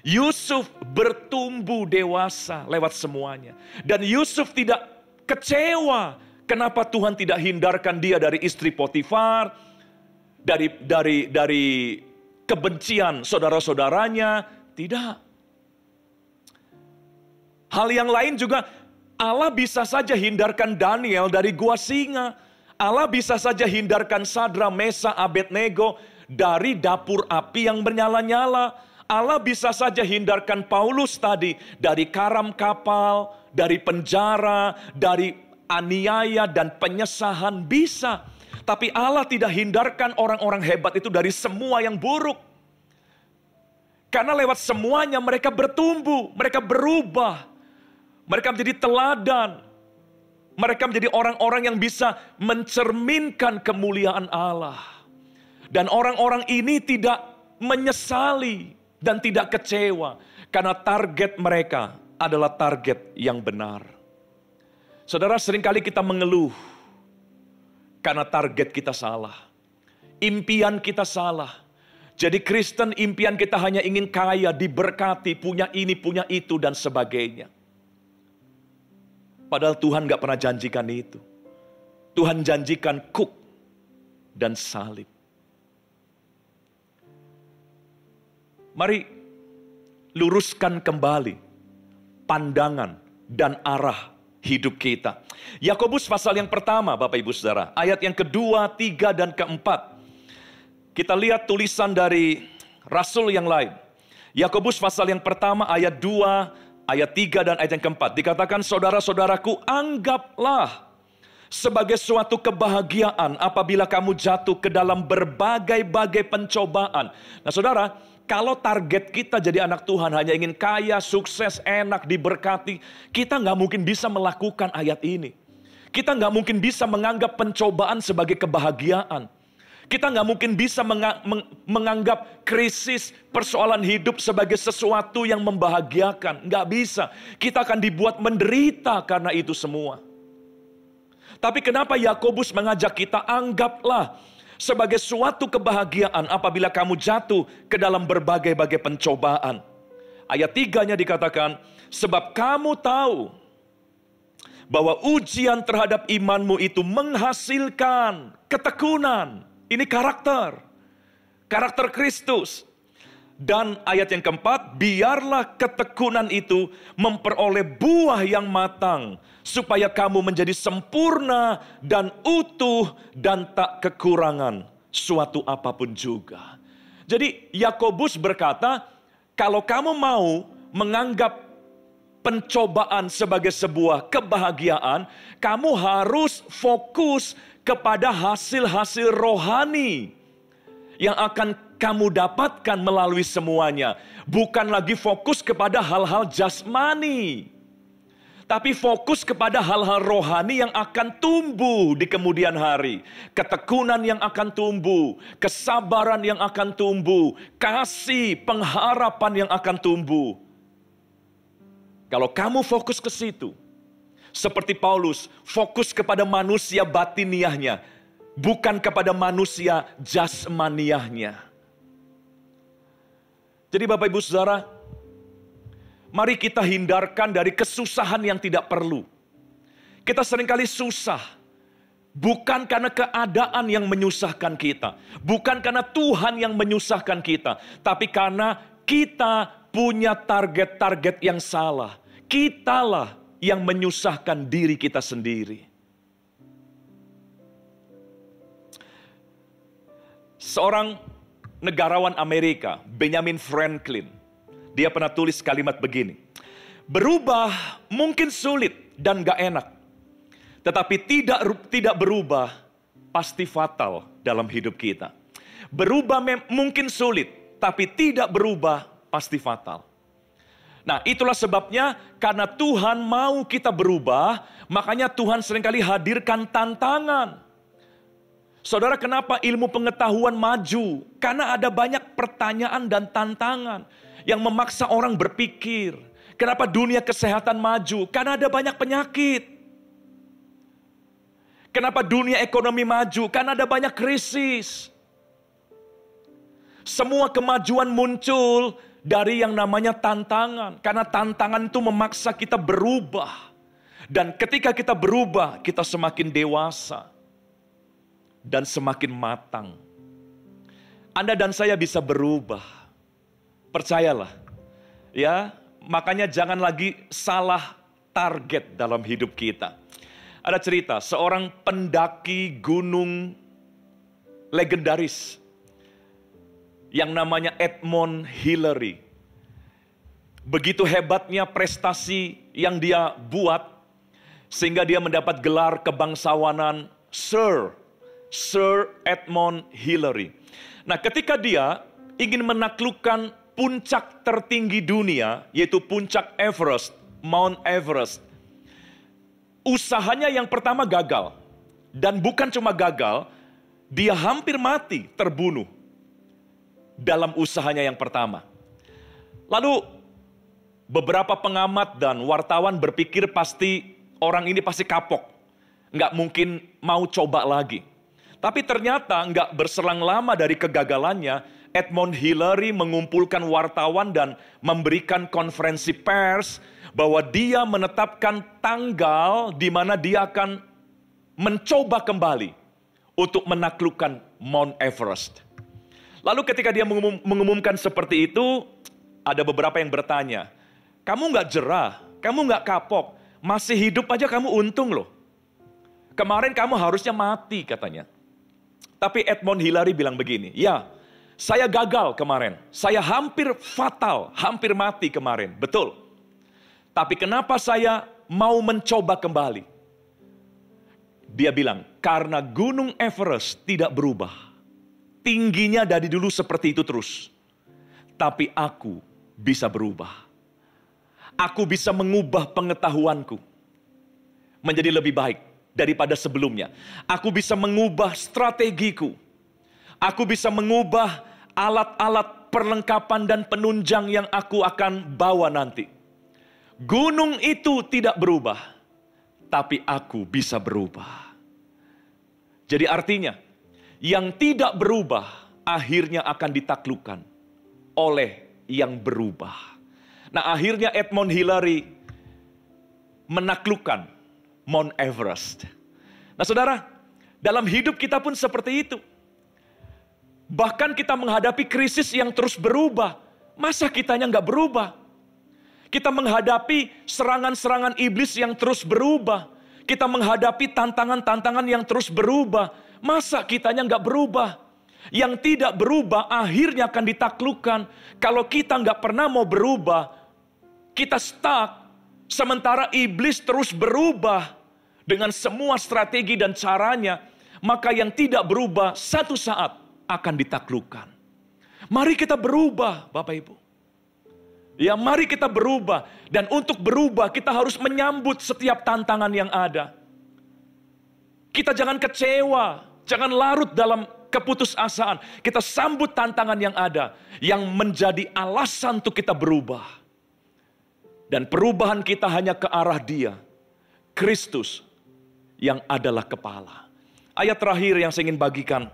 Yusuf bertumbuh dewasa lewat semuanya. Dan Yusuf tidak kecewa. Kenapa Tuhan tidak hindarkan dia dari istri Potifar, dari kebencian saudara-saudaranya? Tidak. Hal yang lain juga, Allah bisa saja hindarkan Daniel dari gua singa. Allah bisa saja hindarkan Sadra, Mesa, Abednego dari dapur api yang bernyala-nyala. Allah bisa saja hindarkan Paulus tadi dari karam kapal, dari penjara, dari aniaya dan penyesahan, bisa. Tapi Allah tidak hindarkan orang-orang hebat itu dari semua yang buruk. Karena lewat semuanya mereka bertumbuh, mereka berubah. Mereka menjadi teladan. Mereka menjadi orang-orang yang bisa mencerminkan kemuliaan Allah. Dan orang-orang ini tidak menyesali dan tidak kecewa. Karena target mereka adalah target yang benar. Saudara, seringkali kita mengeluh karena target kita salah. Impian kita salah. Jadi Kristen, impian kita hanya ingin kaya, diberkati, punya ini, punya itu, dan sebagainya. Padahal Tuhan gak pernah janjikan itu. Tuhan janjikan kuk dan salib. Mari luruskan kembali pandangan dan arah hidup kita. Yakobus pasal yang pertama, Bapak Ibu Saudara, ayat yang kedua, tiga, dan keempat. Kita lihat tulisan dari rasul yang lain. Yakobus pasal yang pertama, ayat 2, ayat 3, dan ayat yang keempat. Dikatakan, saudara-saudaraku, anggaplah sebagai suatu kebahagiaan apabila kamu jatuh ke dalam berbagai-bagai pencobaan. Nah saudara, kalau target kita jadi anak Tuhan hanya ingin kaya, sukses, enak, diberkati, kita nggak mungkin bisa melakukan ayat ini. Kita nggak mungkin bisa menganggap pencobaan sebagai kebahagiaan. Kita nggak mungkin bisa menganggap krisis persoalan hidup sebagai sesuatu yang membahagiakan. Nggak bisa. Kita akan dibuat menderita karena itu semua. Tapi kenapa Yakobus mengajak kita, anggaplah sebagai suatu kebahagiaan apabila kamu jatuh ke dalam berbagai-bagai pencobaan. Ayat 3-nya dikatakan, sebab kamu tahu bahwa ujian terhadap imanmu itu menghasilkan ketekunan. Ini karakter Kristus. Dan ayat yang keempat, biarlah ketekunan itu memperoleh buah yang matang, supaya kamu menjadi sempurna dan utuh dan tak kekurangan suatu apapun juga. Jadi Yakobus berkata, kalau kamu mau menganggap pencobaan sebagai sebuah kebahagiaan, kamu harus fokus kepada hasil-hasil rohani yang akan kamu dapatkan melalui semuanya. Bukan lagi fokus kepada hal-hal jasmani, tapi fokus kepada hal-hal rohani yang akan tumbuh di kemudian hari. Ketekunan yang akan tumbuh, kesabaran yang akan tumbuh, kasih, pengharapan yang akan tumbuh. Kalau kamu fokus ke situ, seperti Paulus, fokus kepada manusia batiniahnya, bukan kepada manusia jasmaniahnya. Jadi Bapak Ibu Saudara, mari kita hindarkan dari kesusahan yang tidak perlu. Kita seringkali susah, bukan karena keadaan yang menyusahkan kita, bukan karena Tuhan yang menyusahkan kita, tapi karena kita punya target-target yang salah. Kitalah yang menyusahkan diri kita sendiri. Seorang negarawan Amerika, Benjamin Franklin, dia pernah tulis kalimat begini, berubah mungkin sulit dan gak enak, tetapi tidak berubah pasti fatal dalam hidup kita. Berubah mungkin sulit, tapi tidak berubah pasti fatal. Nah, itulah sebabnya karena Tuhan mau kita berubah, makanya Tuhan seringkali hadirkan tantangan. Saudara, kenapa ilmu pengetahuan maju? Karena ada banyak pertanyaan dan tantangan yang memaksa orang berpikir. Kenapa dunia kesehatan maju? Karena ada banyak penyakit. Kenapa dunia ekonomi maju? Karena ada banyak krisis. Semua kemajuan muncul dari yang namanya tantangan. Karena tantangan itu memaksa kita berubah. Dan ketika kita berubah, kita semakin dewasa. Dan semakin matang. Anda dan saya bisa berubah. Percayalah. Ya, makanya jangan lagi salah target dalam hidup kita. Ada cerita, seorang pendaki gunung legendaris yang namanya Edmund Hillary. Begitu hebatnya prestasi yang dia buat, sehingga dia mendapat gelar kebangsawanan Sir Edmund Hillary. Nah, ketika dia ingin menaklukkan puncak tertinggi dunia, yaitu puncak Everest, Mount Everest. Usahanya yang pertama gagal. Dan bukan cuma gagal, dia hampir mati, terbunuh dalam usahanya yang pertama. Lalu beberapa pengamat dan wartawan berpikir pasti orang ini pasti kapok. Nggak mungkin mau coba lagi. Tapi ternyata nggak berselang lama dari kegagalannya, Edmund Hillary mengumpulkan wartawan dan memberikan konferensi pers bahwa dia menetapkan tanggal di mana dia akan mencoba kembali untuk menaklukkan Mount Everest. Lalu ketika dia mengumumkan seperti itu, ada beberapa yang bertanya, kamu nggak jerah, kamu nggak kapok, masih hidup aja kamu untung loh. Kemarin kamu harusnya mati katanya. Tapi Edmund Hillary bilang begini, ya saya gagal kemarin, saya hampir fatal, hampir mati kemarin, betul. Tapi kenapa saya mau mencoba kembali? Dia bilang, karena Gunung Everest tidak berubah. Tingginya dari dulu seperti itu terus. Tapi aku bisa berubah. Aku bisa mengubah pengetahuanku menjadi lebih baik daripada sebelumnya. Aku bisa mengubah strategiku. Aku bisa mengubah alat-alat perlengkapan dan penunjang yang aku akan bawa nanti. Gunung itu tidak berubah, tapi aku bisa berubah. Jadi artinya, yang tidak berubah akhirnya akan ditaklukkan oleh yang berubah. Nah, akhirnya Edmund Hillary menaklukkan Mount Everest. Nah, saudara, dalam hidup kita pun seperti itu. Bahkan kita menghadapi krisis yang terus berubah. Masa kitanya nggak berubah? Kita menghadapi serangan-serangan iblis yang terus berubah. Kita menghadapi tantangan-tantangan yang terus berubah. Masa kitanya nggak berubah? Yang tidak berubah akhirnya akan ditaklukkan. Kalau kita nggak pernah mau berubah, kita stuck. Sementara iblis terus berubah dengan semua strategi dan caranya. Maka yang tidak berubah satu saat akan ditaklukkan. Mari kita berubah, Bapak Ibu. Ya, mari kita berubah. Dan untuk berubah kita harus menyambut setiap tantangan yang ada. Kita jangan kecewa, jangan larut dalam keputusasaan. Kita sambut tantangan yang ada, yang menjadi alasan untuk kita berubah. Dan perubahan kita hanya ke arah Dia, Kristus, yang adalah kepala. Ayat terakhir yang saya ingin bagikan,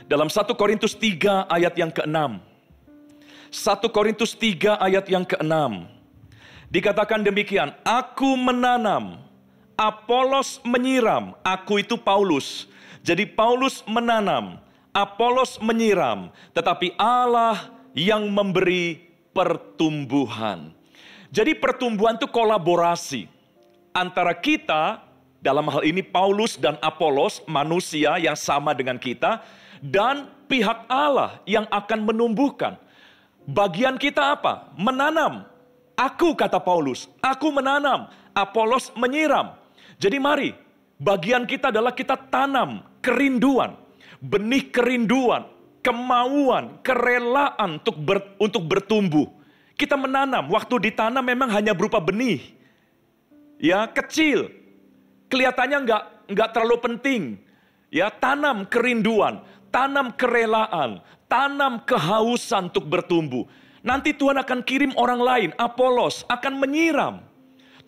dalam 1 Korintus 3 ayat yang ke-6. 1 Korintus 3 ayat yang ke-6. Dikatakan demikian, aku menanam, Apolos menyiram. Aku itu Paulus. Jadi Paulus menanam, Apolos menyiram. Tetapi Allah yang memberi pertumbuhan. Jadi pertumbuhan itu kolaborasi. Antara kita, dalam hal ini Paulus dan Apolos, manusia yang sama dengan kita. Dan pihak Allah yang akan menumbuhkan. Bagian kita apa? Menanam. Aku, kata Paulus, aku menanam, Apolos menyiram. Jadi mari, bagian kita adalah kita tanam kerinduan, benih kerinduan, kemauan, kerelaan untuk bertumbuh. Kita menanam, waktu ditanam memang hanya berupa benih. Ya, kecil. Kelihatannya nggak terlalu penting. Ya, tanam kerinduan, tanam kerelaan, tanam kehausan untuk bertumbuh. Nanti Tuhan akan kirim orang lain, Apolos akan menyiram.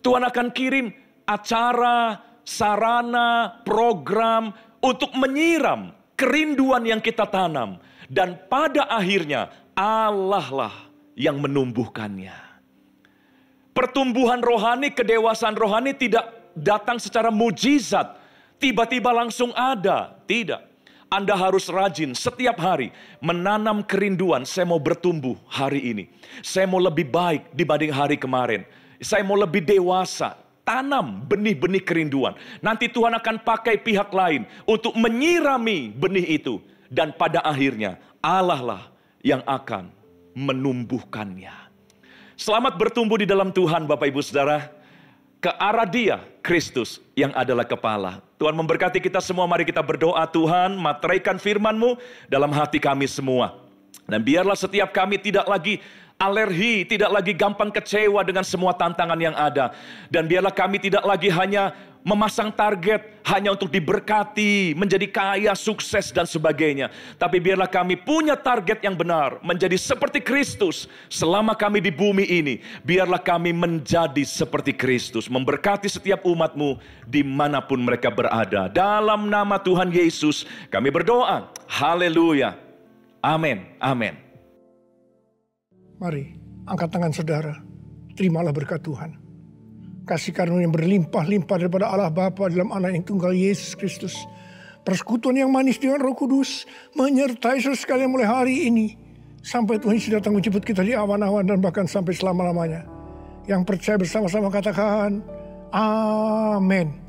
Tuhan akan kirim acara, sarana, program untuk menyiram kerinduan yang kita tanam. Dan pada akhirnya Allah lah yang menumbuhkannya. Pertumbuhan rohani, kedewasaan rohani tidak datang secara mujizat. Tiba-tiba langsung ada, tidak. Anda harus rajin setiap hari menanam kerinduan. Saya mau bertumbuh hari ini. Saya mau lebih baik dibanding hari kemarin. Saya mau lebih dewasa. Tanam benih-benih kerinduan. Nanti Tuhan akan pakai pihak lain untuk menyirami benih itu. Dan pada akhirnya Allah lah yang akan menumbuhkannya. Selamat bertumbuh di dalam Tuhan, Bapak Ibu Saudara. Ke arah Dia, Kristus yang adalah kepala. Tuhan memberkati kita semua. Mari kita berdoa. Tuhan, materaikan firman-Mu dalam hati kami semua. Dan biarlah setiap kami tidak lagi alergi, tidak lagi gampang kecewa dengan semua tantangan yang ada. Dan biarlah kami tidak lagi hanya memasang target hanya untuk diberkati, menjadi kaya, sukses dan sebagainya. Tapi biarlah kami punya target yang benar, menjadi seperti Kristus. Selama kami di bumi ini, biarlah kami menjadi seperti Kristus, memberkati setiap umat-Mu dimanapun mereka berada. Dalam nama Tuhan Yesus kami berdoa. Haleluya. Amin. Amin. Mari angkat tangan saudara, terimalah berkat Tuhan. Kasih karunia yang berlimpah-limpah daripada Allah Bapa dalam Anak yang tunggal Yesus Kristus. Persekutuan yang manis dengan Roh Kudus menyertai saudara sekalian mulai hari ini sampai Tuhan Yesus datang menjemput kita di awan-awan dan bahkan sampai selama-lamanya. Yang percaya bersama-sama katakan amin.